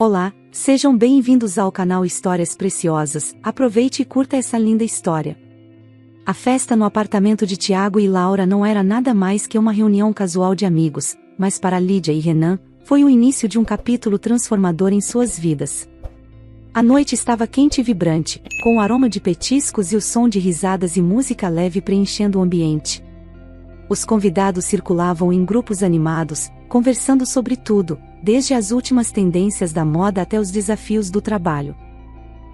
Olá, sejam bem-vindos ao canal Histórias Preciosas. Aproveite e curta essa linda história. A festa no apartamento de Tiago e Laura não era nada mais que uma reunião casual de amigos, mas para Lídia e Renan, foi o início de um capítulo transformador em suas vidas. A noite estava quente e vibrante, com o aroma de petiscos e o som de risadas e música leve preenchendo o ambiente. Os convidados circulavam em grupos animados, conversando sobre tudo, desde as últimas tendências da moda até os desafios do trabalho.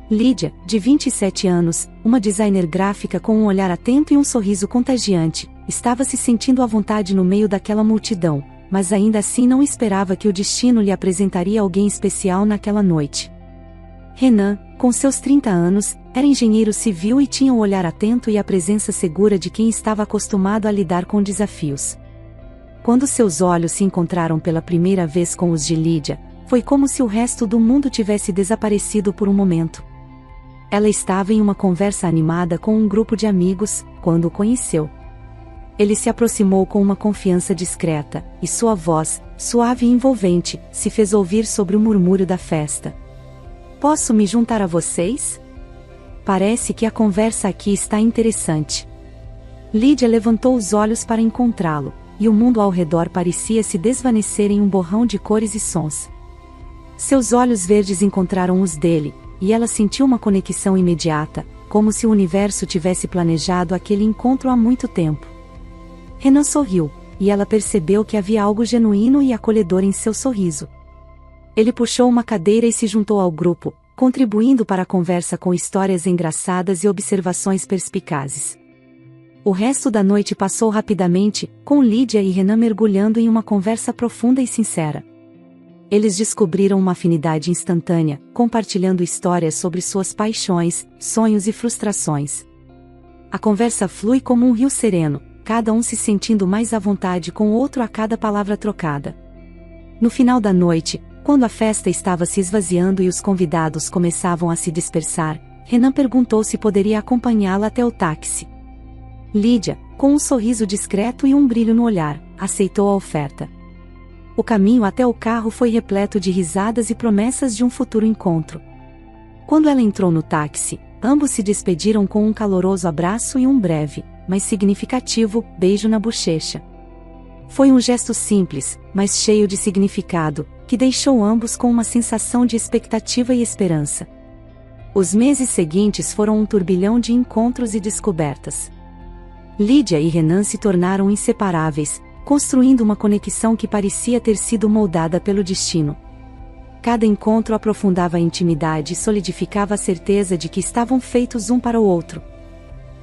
Lídia, de 27 anos, uma designer gráfica com um olhar atento e um sorriso contagiante, estava se sentindo à vontade no meio daquela multidão, mas ainda assim não esperava que o destino lhe apresentaria alguém especial naquela noite. Renan, com seus 30 anos, era engenheiro civil e tinha um olhar atento e a presença segura de quem estava acostumado a lidar com desafios. Quando seus olhos se encontraram pela primeira vez com os de Lídia, foi como se o resto do mundo tivesse desaparecido por um momento. Ela estava em uma conversa animada com um grupo de amigos, quando o conheceu. Ele se aproximou com uma confiança discreta, e sua voz, suave e envolvente, se fez ouvir sobre o murmúrio da festa. "Posso me juntar a vocês? Parece que a conversa aqui está interessante." Lídia levantou os olhos para encontrá-lo, e o mundo ao redor parecia se desvanecer em um borrão de cores e sons. Seus olhos verdes encontraram os dele, e ela sentiu uma conexão imediata, como se o universo tivesse planejado aquele encontro há muito tempo. Renan sorriu, e ela percebeu que havia algo genuíno e acolhedor em seu sorriso. Ele puxou uma cadeira e se juntou ao grupo, contribuindo para a conversa com histórias engraçadas e observações perspicazes. O resto da noite passou rapidamente, com Lídia e Renan mergulhando em uma conversa profunda e sincera. Eles descobriram uma afinidade instantânea, compartilhando histórias sobre suas paixões, sonhos e frustrações. A conversa flui como um rio sereno, cada um se sentindo mais à vontade com o outro a cada palavra trocada. No final da noite, quando a festa estava se esvaziando e os convidados começavam a se dispersar, Renan perguntou se poderia acompanhá-la até o táxi. Lídia, com um sorriso discreto e um brilho no olhar, aceitou a oferta. O caminho até o carro foi repleto de risadas e promessas de um futuro encontro. Quando ela entrou no táxi, ambos se despediram com um caloroso abraço e um breve, mas significativo, beijo na bochecha. Foi um gesto simples, mas cheio de significado, que deixou ambos com uma sensação de expectativa e esperança. Os meses seguintes foram um turbilhão de encontros e descobertas. Lídia e Renan se tornaram inseparáveis, construindo uma conexão que parecia ter sido moldada pelo destino. Cada encontro aprofundava a intimidade e solidificava a certeza de que estavam feitos um para o outro.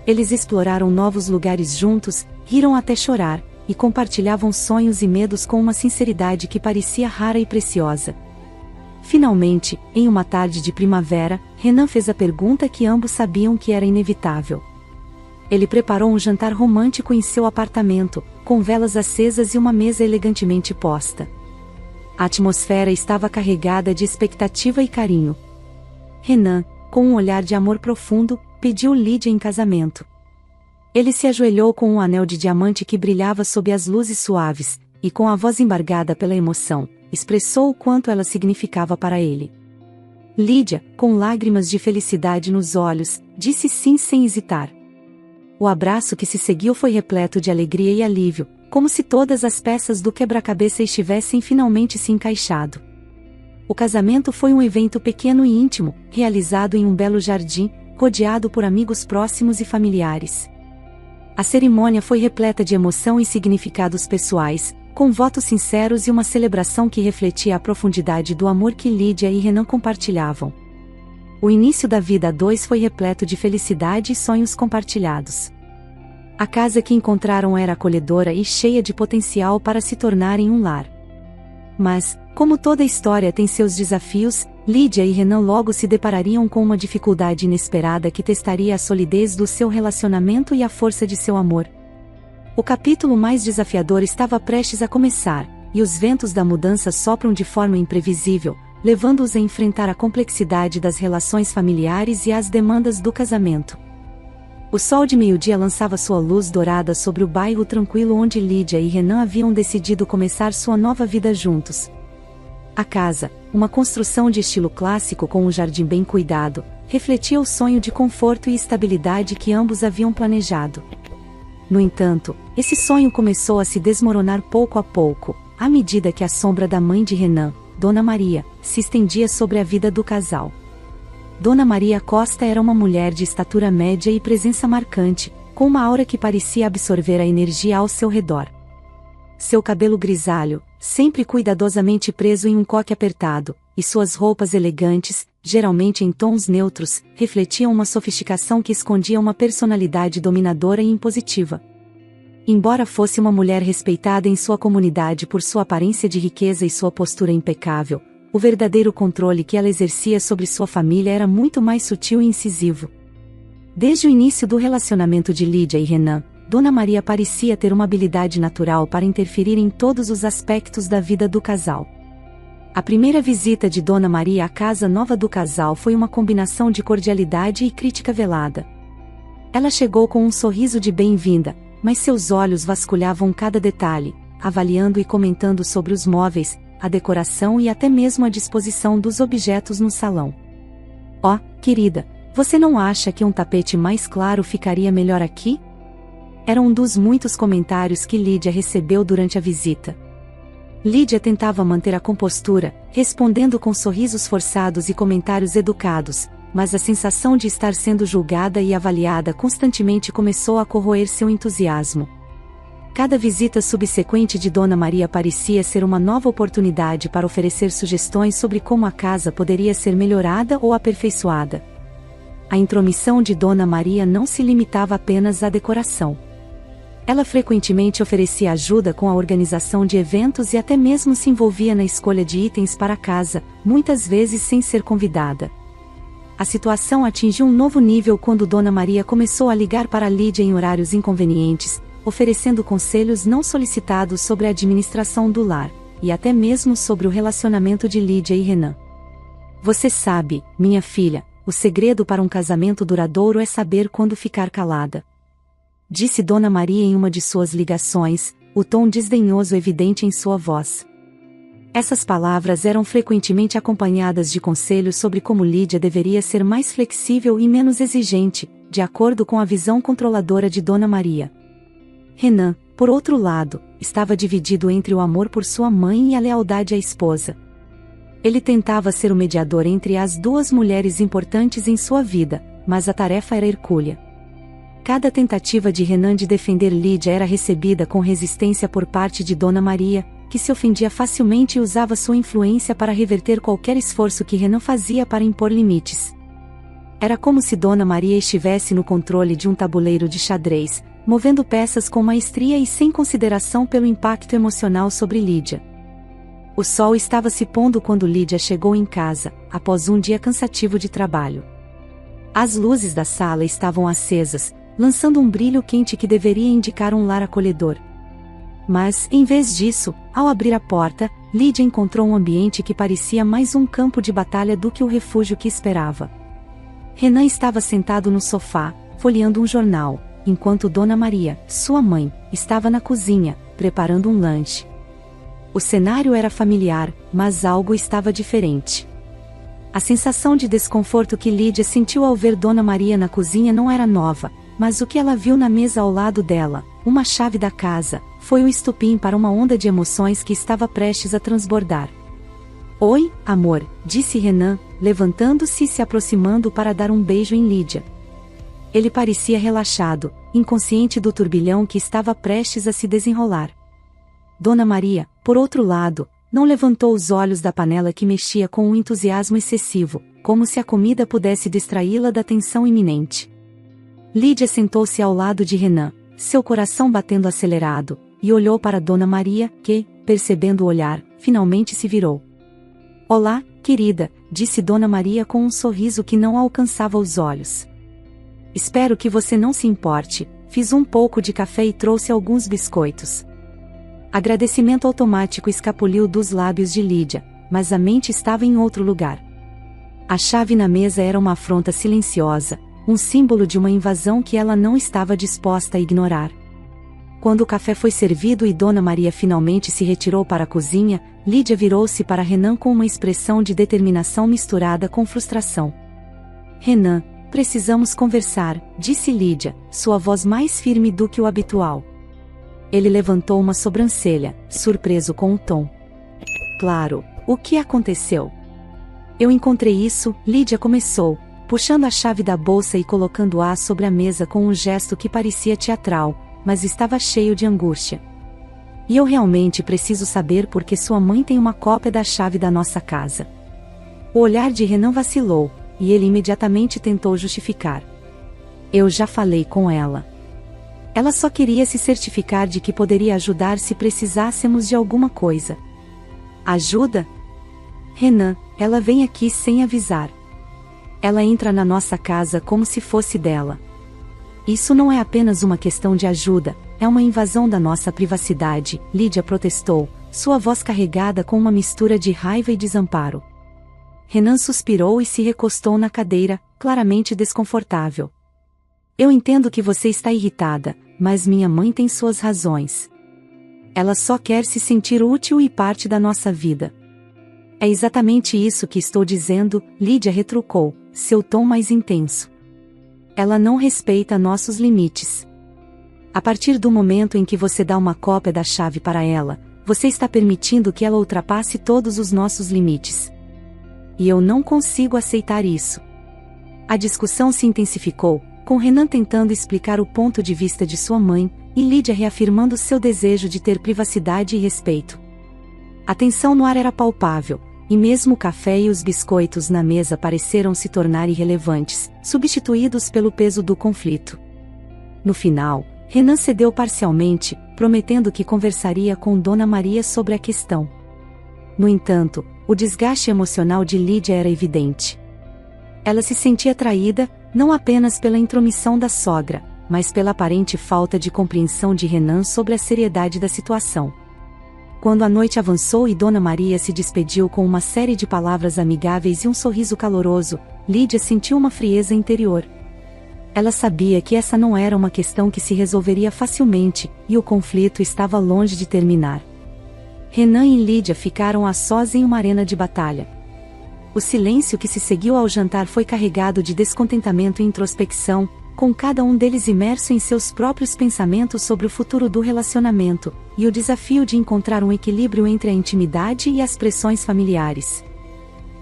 Eles exploraram novos lugares juntos, riram até chorar, e compartilhavam sonhos e medos com uma sinceridade que parecia rara e preciosa. Finalmente, em uma tarde de primavera, Renan fez a pergunta que ambos sabiam que era inevitável. Ele preparou um jantar romântico em seu apartamento, com velas acesas e uma mesa elegantemente posta. A atmosfera estava carregada de expectativa e carinho. Renan, com um olhar de amor profundo, pediu Lídia em casamento. Ele se ajoelhou com um anel de diamante que brilhava sob as luzes suaves, e com a voz embargada pela emoção, expressou o quanto ela significava para ele. Lídia, com lágrimas de felicidade nos olhos, disse sim sem hesitar. O abraço que se seguiu foi repleto de alegria e alívio, como se todas as peças do quebra-cabeça estivessem finalmente se encaixado. O casamento foi um evento pequeno e íntimo, realizado em um belo jardim, rodeado por amigos próximos e familiares. A cerimônia foi repleta de emoção e significados pessoais, com votos sinceros e uma celebração que refletia a profundidade do amor que Lídia e Renan compartilhavam. O início da vida a dois foi repleto de felicidade e sonhos compartilhados. A casa que encontraram era acolhedora e cheia de potencial para se tornarem um lar. Mas, como toda história tem seus desafios, Lídia e Renan logo se deparariam com uma dificuldade inesperada que testaria a solidez do seu relacionamento e a força de seu amor. O capítulo mais desafiador estava prestes a começar, e os ventos da mudança sopram de forma imprevisível, levando-os a enfrentar a complexidade das relações familiares e as demandas do casamento. O sol de meio-dia lançava sua luz dourada sobre o bairro tranquilo onde Lídia e Renan haviam decidido começar sua nova vida juntos. A casa, uma construção de estilo clássico com um jardim bem cuidado, refletia o sonho de conforto e estabilidade que ambos haviam planejado. No entanto, esse sonho começou a se desmoronar pouco a pouco, à medida que a sombra da mãe de Renan, Dona Maria, se estendia sobre a vida do casal. Dona Maria Costa era uma mulher de estatura média e presença marcante, com uma aura que parecia absorver a energia ao seu redor. Seu cabelo grisalho, sempre cuidadosamente preso em um coque apertado, e suas roupas elegantes, geralmente em tons neutros, refletiam uma sofisticação que escondia uma personalidade dominadora e impositiva. Embora fosse uma mulher respeitada em sua comunidade por sua aparência de riqueza e sua postura impecável, o verdadeiro controle que ela exercia sobre sua família era muito mais sutil e incisivo. Desde o início do relacionamento de Lídia e Renan, Dona Maria parecia ter uma habilidade natural para interferir em todos os aspectos da vida do casal. A primeira visita de Dona Maria à casa nova do casal foi uma combinação de cordialidade e crítica velada. Ela chegou com um sorriso de bem-vinda, mas seus olhos vasculhavam cada detalhe, avaliando e comentando sobre os móveis, a decoração e até mesmo a disposição dos objetos no salão. "Oh, querida, você não acha que um tapete mais claro ficaria melhor aqui?" Era um dos muitos comentários que Lídia recebeu durante a visita. Lídia tentava manter a compostura, respondendo com sorrisos forçados e comentários educados, mas a sensação de estar sendo julgada e avaliada constantemente começou a corroer seu entusiasmo. Cada visita subsequente de Dona Maria parecia ser uma nova oportunidade para oferecer sugestões sobre como a casa poderia ser melhorada ou aperfeiçoada. A intromissão de Dona Maria não se limitava apenas à decoração. Ela frequentemente oferecia ajuda com a organização de eventos e até mesmo se envolvia na escolha de itens para a casa, muitas vezes sem ser convidada. A situação atingiu um novo nível quando Dona Maria começou a ligar para Lídia em horários inconvenientes, oferecendo conselhos não solicitados sobre a administração do lar, e até mesmo sobre o relacionamento de Lídia e Renan. "Você sabe, minha filha, o segredo para um casamento duradouro é saber quando ficar calada", disse Dona Maria em uma de suas ligações, o tom desdenhoso evidente em sua voz. Essas palavras eram frequentemente acompanhadas de conselhos sobre como Lídia deveria ser mais flexível e menos exigente, de acordo com a visão controladora de Dona Maria. Renan, por outro lado, estava dividido entre o amor por sua mãe e a lealdade à esposa. Ele tentava ser o mediador entre as duas mulheres importantes em sua vida, mas a tarefa era hercúlea. Cada tentativa de Renan de defender Lídia era recebida com resistência por parte de Dona Maria, que se ofendia facilmente e usava sua influência para reverter qualquer esforço que Renan fazia para impor limites. Era como se Dona Maria estivesse no controle de um tabuleiro de xadrez, movendo peças com maestria e sem consideração pelo impacto emocional sobre Lídia. O sol estava se pondo quando Lídia chegou em casa, após um dia cansativo de trabalho. As luzes da sala estavam acesas, lançando um brilho quente que deveria indicar um lar acolhedor. Mas, em vez disso, ao abrir a porta, Lídia encontrou um ambiente que parecia mais um campo de batalha do que o refúgio que esperava. Renan estava sentado no sofá, folheando um jornal, enquanto Dona Maria, sua mãe, estava na cozinha, preparando um lanche. O cenário era familiar, mas algo estava diferente. A sensação de desconforto que Lídia sentiu ao ver Dona Maria na cozinha não era nova, mas o que ela viu na mesa ao lado dela, uma chave da casa, foi o estopim para uma onda de emoções que estava prestes a transbordar. "Oi, amor", disse Renan, levantando-se e se aproximando para dar um beijo em Lídia. Ele parecia relaxado, inconsciente do turbilhão que estava prestes a se desenrolar. Dona Maria, por outro lado, não levantou os olhos da panela que mexia com um entusiasmo excessivo, como se a comida pudesse distraí-la da tensão iminente. Lídia sentou-se ao lado de Renan, seu coração batendo acelerado, e olhou para Dona Maria, que, percebendo o olhar, finalmente se virou. "Olá, querida", disse Dona Maria com um sorriso que não alcançava os olhos. "Espero que você não se importe, fiz um pouco de café e trouxe alguns biscoitos." Agradecimento automático escapuliu dos lábios de Lídia, mas a mente estava em outro lugar. A chave na mesa era uma afronta silenciosa, um símbolo de uma invasão que ela não estava disposta a ignorar. Quando o café foi servido e Dona Maria finalmente se retirou para a cozinha, Lídia virou-se para Renan com uma expressão de determinação misturada com frustração. Renan, precisamos conversar, disse Lídia, sua voz mais firme do que o habitual. Ele levantou uma sobrancelha, surpreso com o tom. Claro, o que aconteceu? Eu encontrei isso, Lídia começou, puxando a chave da bolsa e colocando-a sobre a mesa com um gesto que parecia teatral, mas estava cheio de angústia. E eu realmente preciso saber por que sua mãe tem uma cópia da chave da nossa casa. O olhar de Renan vacilou, e ele imediatamente tentou justificar. Eu já falei com ela. Ela só queria se certificar de que poderia ajudar se precisássemos de alguma coisa. Ajuda? Renan, ela vem aqui sem avisar. Ela entra na nossa casa como se fosse dela. Isso não é apenas uma questão de ajuda, é uma invasão da nossa privacidade, Lídia protestou, sua voz carregada com uma mistura de raiva e desamparo. Renan suspirou e se recostou na cadeira, claramente desconfortável. Eu entendo que você está irritada, mas minha mãe tem suas razões. Ela só quer se sentir útil e parte da nossa vida. É exatamente isso que estou dizendo, Lídia retrucou, seu tom mais intenso. Ela não respeita nossos limites. A partir do momento em que você dá uma cópia da chave para ela, você está permitindo que ela ultrapasse todos os nossos limites. E eu não consigo aceitar isso. A discussão se intensificou, com Renan tentando explicar o ponto de vista de sua mãe, e Lídia reafirmando seu desejo de ter privacidade e respeito. A tensão no ar era palpável, e mesmo o café e os biscoitos na mesa pareceram se tornar irrelevantes, substituídos pelo peso do conflito. No final, Renan cedeu parcialmente, prometendo que conversaria com Dona Maria sobre a questão. No entanto, o desgaste emocional de Lídia era evidente. Ela se sentia traída, não apenas pela intromissão da sogra, mas pela aparente falta de compreensão de Renan sobre a seriedade da situação. Quando a noite avançou e Dona Maria se despediu com uma série de palavras amigáveis e um sorriso caloroso, Lídia sentiu uma frieza interior. Ela sabia que essa não era uma questão que se resolveria facilmente, e o conflito estava longe de terminar. Renan e Lídia ficaram a sós em uma arena de batalha. O silêncio que se seguiu ao jantar foi carregado de descontentamento e introspecção, com cada um deles imerso em seus próprios pensamentos sobre o futuro do relacionamento, e o desafio de encontrar um equilíbrio entre a intimidade e as pressões familiares.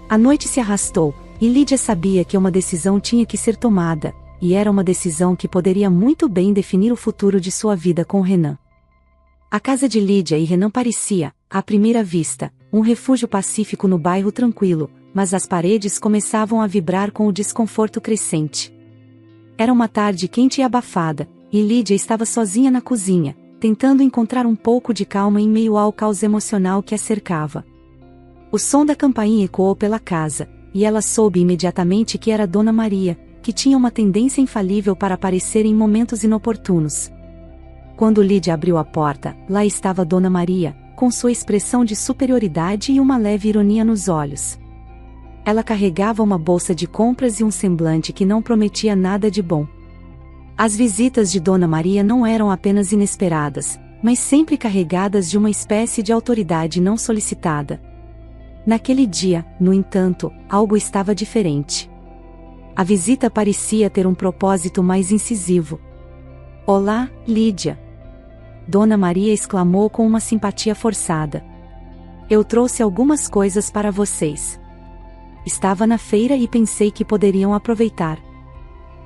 A noite se arrastou, e Lídia sabia que uma decisão tinha que ser tomada, e era uma decisão que poderia muito bem definir o futuro de sua vida com Renan. A casa de Lídia e Renan parecia, à primeira vista, um refúgio pacífico no bairro tranquilo, mas as paredes começavam a vibrar com o desconforto crescente. Era uma tarde quente e abafada, e Lídia estava sozinha na cozinha, tentando encontrar um pouco de calma em meio ao caos emocional que a cercava. O som da campainha ecoou pela casa, e ela soube imediatamente que era Dona Maria, que tinha uma tendência infalível para aparecer em momentos inoportunos. Quando Lídia abriu a porta, lá estava Dona Maria, com sua expressão de superioridade e uma leve ironia nos olhos. Ela carregava uma bolsa de compras e um semblante que não prometia nada de bom. As visitas de Dona Maria não eram apenas inesperadas, mas sempre carregadas de uma espécie de autoridade não solicitada. Naquele dia, no entanto, algo estava diferente. A visita parecia ter um propósito mais incisivo. "Olá, Lídia!" Dona Maria exclamou com uma simpatia forçada. "Eu trouxe algumas coisas para vocês. Estava na feira e pensei que poderiam aproveitar."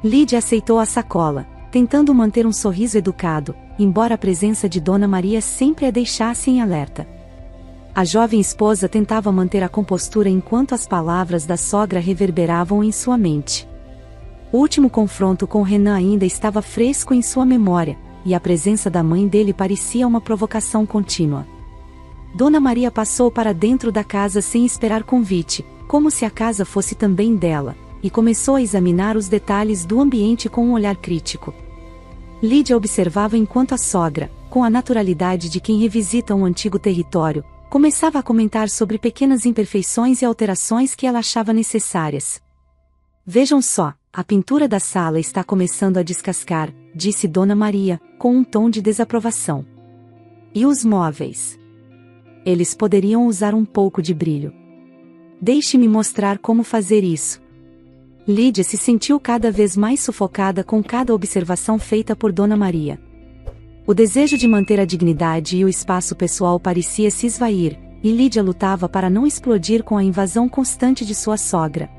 Lídia aceitou a sacola, tentando manter um sorriso educado, embora a presença de Dona Maria sempre a deixasse em alerta. A jovem esposa tentava manter a compostura enquanto as palavras da sogra reverberavam em sua mente. O último confronto com Renan ainda estava fresco em sua memória, e a presença da mãe dele parecia uma provocação contínua. Dona Maria passou para dentro da casa sem esperar convite, como se a casa fosse também dela, e começou a examinar os detalhes do ambiente com um olhar crítico. Lídia observava enquanto a sogra, com a naturalidade de quem revisita um antigo território, começava a comentar sobre pequenas imperfeições e alterações que ela achava necessárias. "Vejam só, a pintura da sala está começando a descascar, disse Dona Maria, com um tom de desaprovação. E os móveis? Eles poderiam usar um pouco de brilho. Deixe-me mostrar como fazer isso. Lídia se sentiu cada vez mais sufocada com cada observação feita por Dona Maria. O desejo de manter a dignidade e o espaço pessoal parecia se esvair, e Lídia lutava para não explodir com a invasão constante de sua sogra.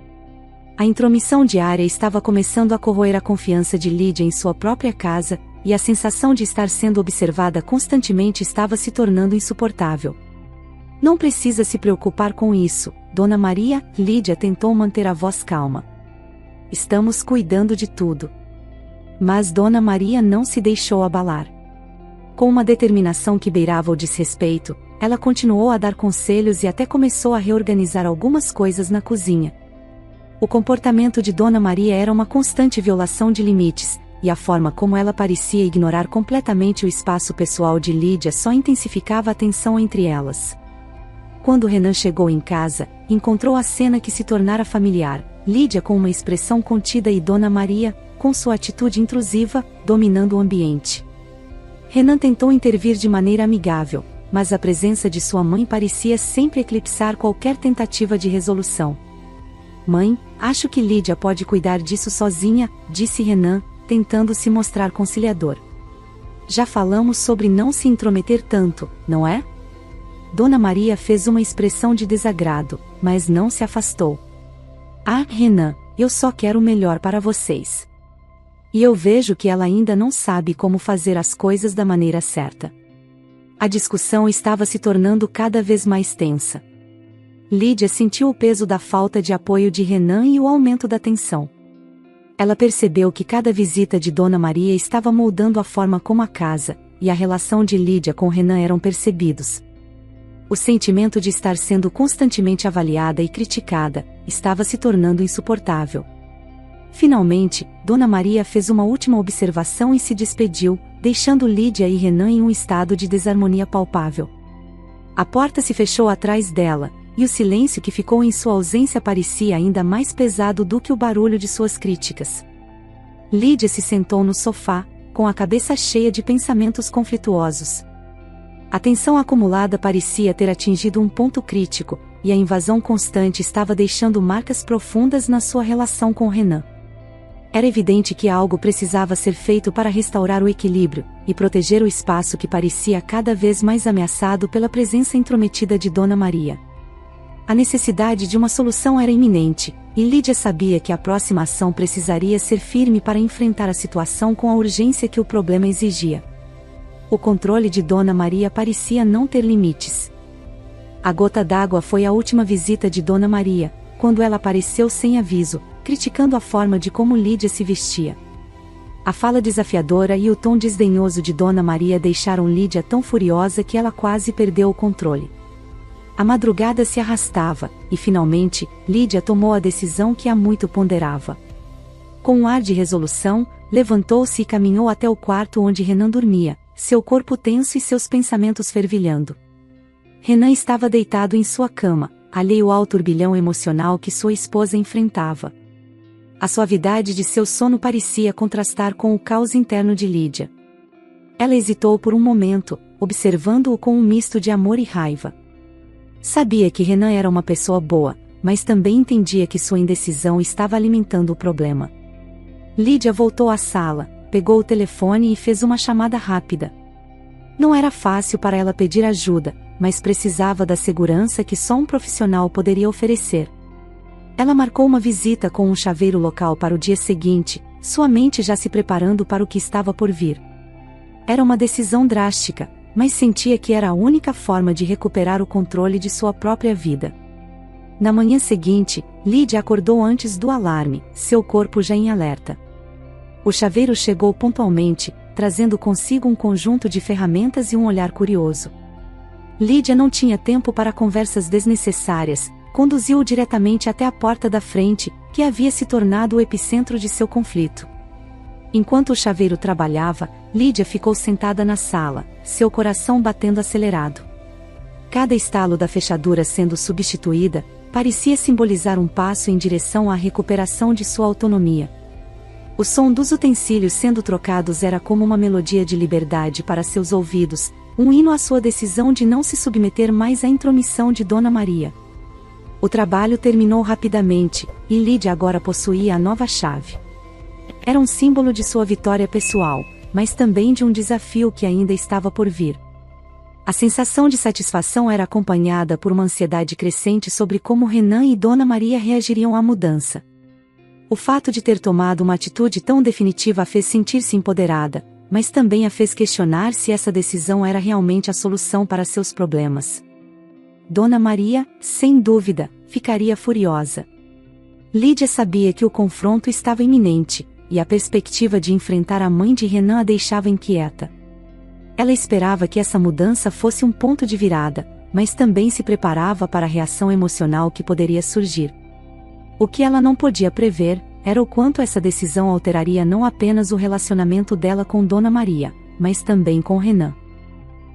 A intromissão diária estava começando a corroer a confiança de Lídia em sua própria casa, e a sensação de estar sendo observada constantemente estava se tornando insuportável. Não precisa se preocupar com isso, Dona Maria. Lídia tentou manter a voz calma. Estamos cuidando de tudo. Mas Dona Maria não se deixou abalar. Com uma determinação que beirava o desrespeito, ela continuou a dar conselhos e até começou a reorganizar algumas coisas na cozinha. O comportamento de Dona Maria era uma constante violação de limites, e a forma como ela parecia ignorar completamente o espaço pessoal de Lídia só intensificava a tensão entre elas. Quando Renan chegou em casa, encontrou a cena que se tornara familiar, Lídia com uma expressão contida e Dona Maria, com sua atitude intrusiva, dominando o ambiente. Renan tentou intervir de maneira amigável, mas a presença de sua mãe parecia sempre eclipsar qualquer tentativa de resolução. Mãe, acho que Lídia pode cuidar disso sozinha, disse Renan, tentando se mostrar conciliador. Já falamos sobre não se intrometer tanto, não é? Dona Maria fez uma expressão de desagrado, mas não se afastou. Ah, Renan, eu só quero o melhor para vocês. E eu vejo que ela ainda não sabe como fazer as coisas da maneira certa. A discussão estava se tornando cada vez mais tensa. Lídia sentiu o peso da falta de apoio de Renan e o aumento da tensão. Ela percebeu que cada visita de Dona Maria estava moldando a forma como a casa e a relação de Lídia com Renan eram percebidos. O sentimento de estar sendo constantemente avaliada e criticada estava se tornando insuportável. Finalmente, Dona Maria fez uma última observação e se despediu, deixando Lídia e Renan em um estado de desarmonia palpável. A porta se fechou atrás dela, e o silêncio que ficou em sua ausência parecia ainda mais pesado do que o barulho de suas críticas. Lídia se sentou no sofá, com a cabeça cheia de pensamentos conflituosos. A tensão acumulada parecia ter atingido um ponto crítico, e a invasão constante estava deixando marcas profundas na sua relação com Renan. Era evidente que algo precisava ser feito para restaurar o equilíbrio, e proteger o espaço que parecia cada vez mais ameaçado pela presença intrometida de Dona Maria. A necessidade de uma solução era iminente, e Lídia sabia que a próxima ação precisaria ser firme para enfrentar a situação com a urgência que o problema exigia. O controle de Dona Maria parecia não ter limites. A gota d'água foi a última visita de Dona Maria, quando ela apareceu sem aviso, criticando a forma de como Lídia se vestia. A fala desafiadora e o tom desdenhoso de Dona Maria deixaram Lídia tão furiosa que ela quase perdeu o controle. A madrugada se arrastava, e finalmente, Lídia tomou a decisão que há muito ponderava. Com um ar de resolução, levantou-se e caminhou até o quarto onde Renan dormia, seu corpo tenso e seus pensamentos fervilhando. Renan estava deitado em sua cama, alheio ao turbilhão emocional que sua esposa enfrentava. A suavidade de seu sono parecia contrastar com o caos interno de Lídia. Ela hesitou por um momento, observando-o com um misto de amor e raiva. Sabia que Renan era uma pessoa boa, mas também entendia que sua indecisão estava alimentando o problema. Lídia voltou à sala, pegou o telefone e fez uma chamada rápida. Não era fácil para ela pedir ajuda, mas precisava da segurança que só um profissional poderia oferecer. Ela marcou uma visita com um chaveiro local para o dia seguinte, sua mente já se preparando para o que estava por vir. Era uma decisão drástica, mas sentia que era a única forma de recuperar o controle de sua própria vida. Na manhã seguinte, Lídia acordou antes do alarme, seu corpo já em alerta. O chaveiro chegou pontualmente, trazendo consigo um conjunto de ferramentas e um olhar curioso. Lídia não tinha tempo para conversas desnecessárias, conduziu-o diretamente até a porta da frente, que havia se tornado o epicentro de seu conflito. Enquanto o chaveiro trabalhava, Lídia ficou sentada na sala, seu coração batendo acelerado. Cada estalo da fechadura sendo substituída, parecia simbolizar um passo em direção à recuperação de sua autonomia, O som dos utensílios sendo trocados era como uma melodia de liberdade para seus ouvidos, um hino à sua decisão de não se submeter mais à intromissão de Dona Maria. O trabalho terminou rapidamente, e Lídia agora possuía a nova chave. Era um símbolo de sua vitória pessoal, mas também de um desafio que ainda estava por vir. A sensação de satisfação era acompanhada por uma ansiedade crescente sobre como Renan e Dona Maria reagiriam à mudança. O fato de ter tomado uma atitude tão definitiva a fez sentir-se empoderada, mas também a fez questionar se essa decisão era realmente a solução para seus problemas. Dona Maria, sem dúvida, ficaria furiosa. Lídia sabia que o confronto estava iminente, e a perspectiva de enfrentar a mãe de Renan a deixava inquieta. Ela esperava que essa mudança fosse um ponto de virada, mas também se preparava para a reação emocional que poderia surgir. O que ela não podia prever era o quanto essa decisão alteraria não apenas o relacionamento dela com Dona Maria, mas também com Renan.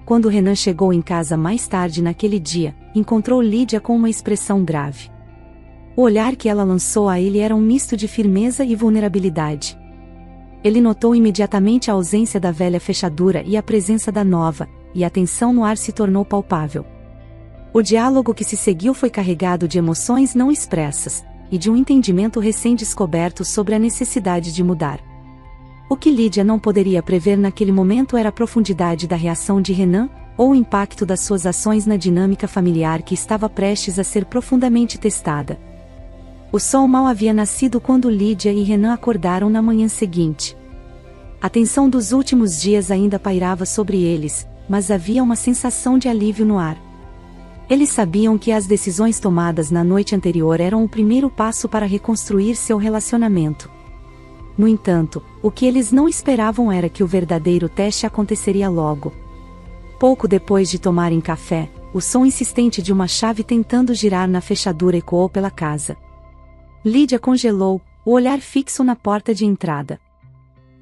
Quando Renan chegou em casa mais tarde naquele dia, encontrou Lídia com uma expressão grave. O olhar que ela lançou a ele era um misto de firmeza e vulnerabilidade. Ele notou imediatamente a ausência da velha fechadura e a presença da nova, e a tensão no ar se tornou palpável. O diálogo que se seguiu foi carregado de emoções não expressas, e de um entendimento recém-descoberto sobre a necessidade de mudar. O que Lídia não poderia prever naquele momento era a profundidade da reação de Renan, ou o impacto das suas ações na dinâmica familiar que estava prestes a ser profundamente testada. O sol mal havia nascido quando Lídia e Renan acordaram na manhã seguinte. A tensão dos últimos dias ainda pairava sobre eles, mas havia uma sensação de alívio no ar. Eles sabiam que as decisões tomadas na noite anterior eram o primeiro passo para reconstruir seu relacionamento. No entanto, o que eles não esperavam era que o verdadeiro teste aconteceria logo. Pouco depois de tomarem café, o som insistente de uma chave tentando girar na fechadura ecoou pela casa. Lídia congelou, o olhar fixo na porta de entrada.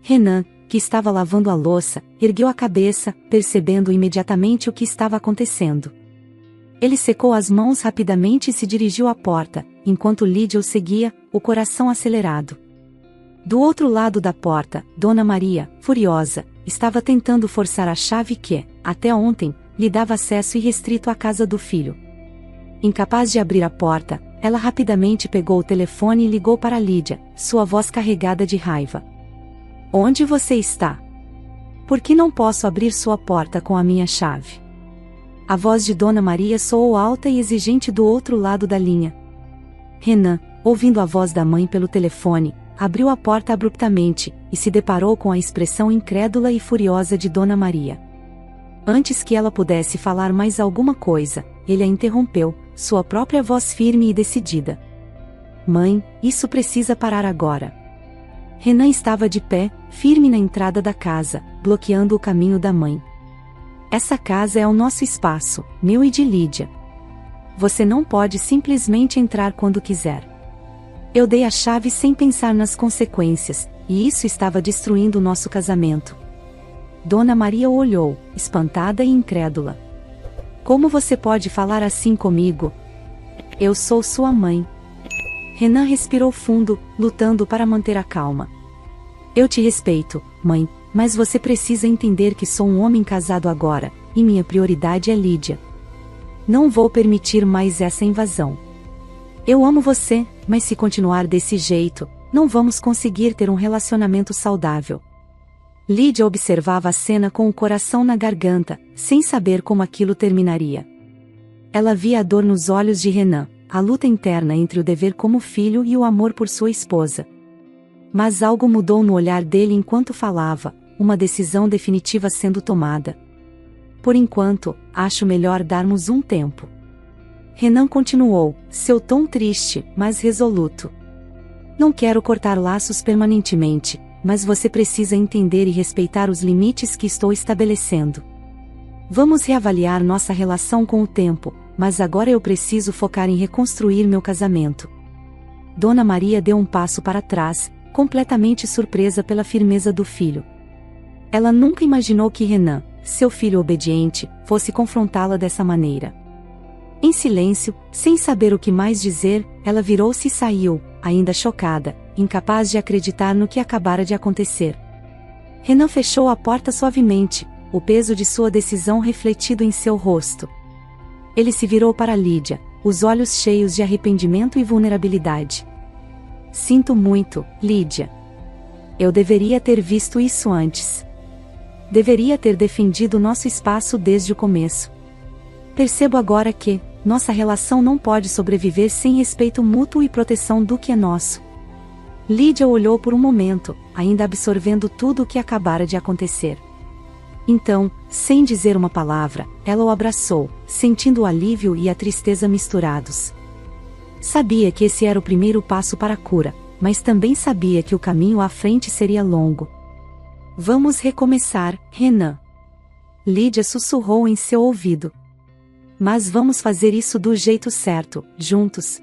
Renan, que estava lavando a louça, ergueu a cabeça, percebendo imediatamente o que estava acontecendo. Ele secou as mãos rapidamente e se dirigiu à porta, enquanto Lídia o seguia, o coração acelerado. Do outro lado da porta, Dona Maria, furiosa, estava tentando forçar a chave que, até ontem, lhe dava acesso irrestrito à casa do filho. Incapaz de abrir a porta, ela rapidamente pegou o telefone e ligou para Lídia, sua voz carregada de raiva. "Onde você está? Por que não posso abrir sua porta com a minha chave?" A voz de Dona Maria soou alta e exigente do outro lado da linha. Renan, ouvindo a voz da mãe pelo telefone, abriu a porta abruptamente, e se deparou com a expressão incrédula e furiosa de Dona Maria. Antes que ela pudesse falar mais alguma coisa, ele a interrompeu, sua própria voz firme e decidida. "Mãe, isso precisa parar agora." Renan estava de pé, firme na entrada da casa, bloqueando o caminho da mãe. "Essa casa é o nosso espaço, meu e de Lídia. Você não pode simplesmente entrar quando quiser. Eu dei a chave sem pensar nas consequências, e isso estava destruindo o nosso casamento." Dona Maria o olhou, espantada e incrédula. "Como você pode falar assim comigo? Eu sou sua mãe." Renan respirou fundo, lutando para manter a calma. "Eu te respeito, mãe, mas você precisa entender que sou um homem casado agora, e minha prioridade é Lídia. Não vou permitir mais essa invasão. Eu amo você, mas se continuar desse jeito, não vamos conseguir ter um relacionamento saudável." Lídia observava a cena com o coração na garganta, sem saber como aquilo terminaria. Ela via a dor nos olhos de Renan, a luta interna entre o dever como filho e o amor por sua esposa. Mas algo mudou no olhar dele enquanto falava, uma decisão definitiva sendo tomada. "Por enquanto, acho melhor darmos um tempo." Renan continuou, seu tom triste, mas resoluto. "Não quero cortar laços permanentemente, mas você precisa entender e respeitar os limites que estou estabelecendo. Vamos reavaliar nossa relação com o tempo, mas agora eu preciso focar em reconstruir meu casamento." Dona Maria deu um passo para trás, completamente surpresa pela firmeza do filho. Ela nunca imaginou que Renan, seu filho obediente, fosse confrontá-la dessa maneira. Em silêncio, sem saber o que mais dizer, ela virou-se e saiu, ainda chocada, incapaz de acreditar no que acabara de acontecer. Renan fechou a porta suavemente, o peso de sua decisão refletido em seu rosto. Ele se virou para Lídia, os olhos cheios de arrependimento e vulnerabilidade. Sinto muito, Lídia. Eu deveria ter visto isso antes. Deveria ter defendido nosso espaço desde o começo. Percebo agora que nossa relação não pode sobreviver sem respeito mútuo e proteção do que é nosso. Lídia olhou por um momento, ainda absorvendo tudo o que acabara de acontecer. Então, sem dizer uma palavra, ela o abraçou, sentindo o alívio e a tristeza misturados. Sabia que esse era o primeiro passo para a cura, mas também sabia que o caminho à frente seria longo. Vamos recomeçar, Renan. Lídia sussurrou em seu ouvido. Mas vamos fazer isso do jeito certo, juntos.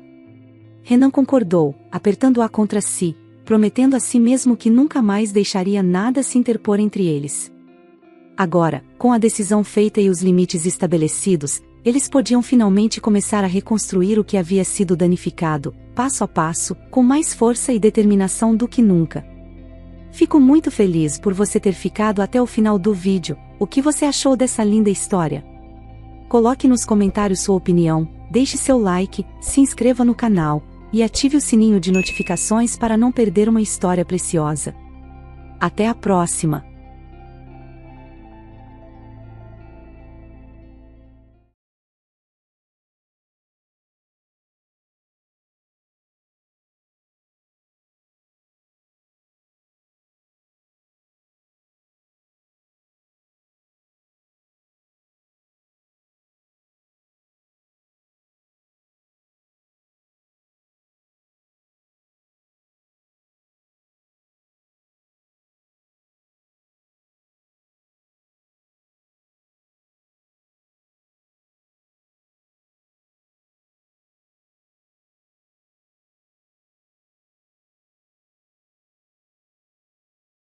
Renan concordou, apertando-a contra si, prometendo a si mesmo que nunca mais deixaria nada se interpor entre eles. Agora, com a decisão feita e os limites estabelecidos, eles podiam finalmente começar a reconstruir o que havia sido danificado, passo a passo, com mais força e determinação do que nunca. Fico muito feliz por você ter ficado até o final do vídeo. O que você achou dessa linda história? Coloque nos comentários sua opinião, deixe seu like, se inscreva no canal, e ative o sininho de notificações para não perder uma história preciosa. Até a próxima!